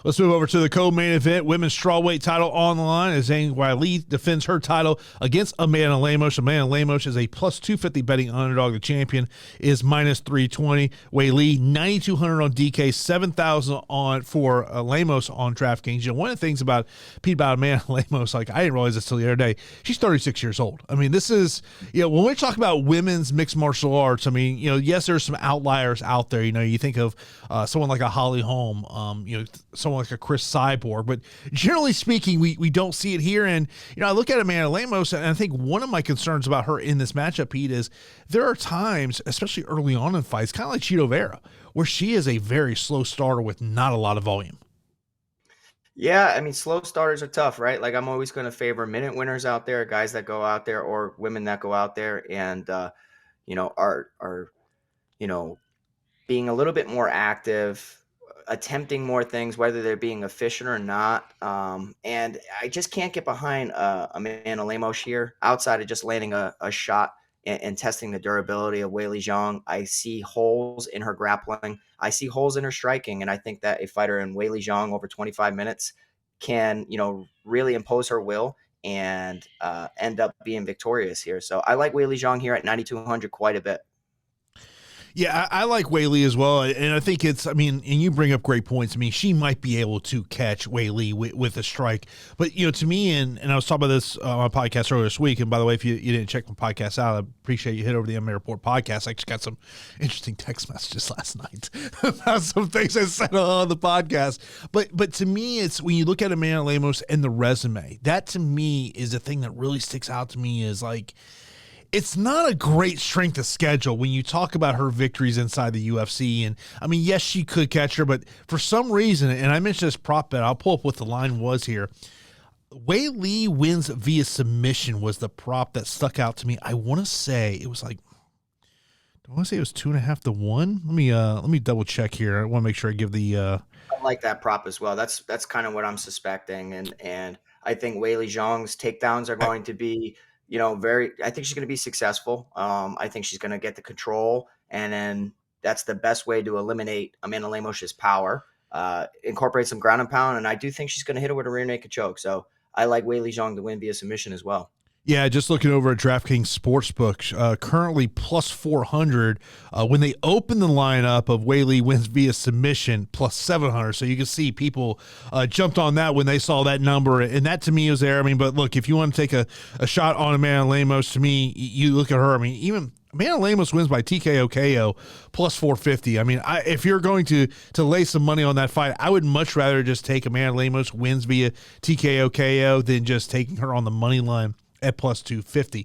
Let's move over to the co-main event. Women's strawweight title on the line as Zhang Weili defends her title against Amanda Lemos. Amanda Lemos is a plus 250 betting underdog. The champion is minus 320. Weili 9,200 on DK, 7,000 on for Lemos on DraftKings. You know, one of the things about Amanda Lemos, like I didn't realize this till the other day, she's 36 years old. I mean, this is, you know, when we talk about women's mixed martial arts, I mean, you know, yes, there's some outliers out there. You know, you think of someone like a Holly Holm, you know, someone like a Chris Cyborg, but generally speaking, we don't see it here. And, you know, I look at Amanda Lemos, and I think one of my concerns about her in this matchup, Pete, is there are times, especially early on in fights, kind of like 𝗕𝗏𝗴𝗵𝗁, where she is a very slow starter with not a lot of volume. Yeah, I mean, slow starters are tough, right? Like, I'm always going to favor minute winners out there, guys that go out there, or women that go out there and, you know, are, you know, being a little bit more active, attempting more things, whether they're being efficient or not. And I just can't get behind Amanda Lemos here outside of just landing a shot and testing the durability of Weili Zhang. I see holes in her grappling. I see holes in her striking. And I think that a fighter in Weili Zhang over 25 minutes can, you know, really impose her will and end up being victorious here. So I like Weili Zhang here at 9,200 quite a bit. Yeah, I like Weili as well, and I think it's, I mean, and you bring up great points. I mean, she might be able to catch Weili with a strike, but, you know, to me, and I was talking about this on my podcast earlier this week, and by the way, if you didn't check my podcast out, I appreciate you hit over the MMA Report podcast. I just got some interesting text messages last night about some things I said on the podcast, but to me, it's when you look at Amanda Lemos and the resume, that to me is the thing that really sticks out to me is like, it's not a great strength of schedule when you talk about her victories inside the UFC. And I mean, yes, she could catch her, but for some reason, and I mentioned this prop bet, I'll pull up what the line was here. Weili wins via submission was the prop that stuck out to me. I want to say it was like, I want to say it was 2.5 to 1. Let me double check here. I want to make sure I give the, I like that prop as well. That's kind of what I'm suspecting. And I think Weili Zhang's takedowns are going to be, you know, I think she's going to be successful. I think she's going to get the control, and then that's the best way to eliminate Amanda Lemos' power. Incorporate some ground and pound, and I do think she's going to hit her with a rear naked choke. So I like Weili Zhang to win via submission as well. Yeah, just looking over at DraftKings Sportsbook, currently plus 400. When they open the lineup of Weili wins via submission, plus 700. So you can see people jumped on that when they saw that number, and that to me was there. I mean, but look, if you want to take a shot on Amanda Lemos, to me, you look at her. I mean, even Amanda Lemos wins by 𝗕𝐾𝐬𝐽 plus 450. I mean, if you're going to lay some money on that fight, I would much rather just take Amanda Lemos wins via 𝗕𝐾𝐬𝐽 than just taking her on the money line at plus 250.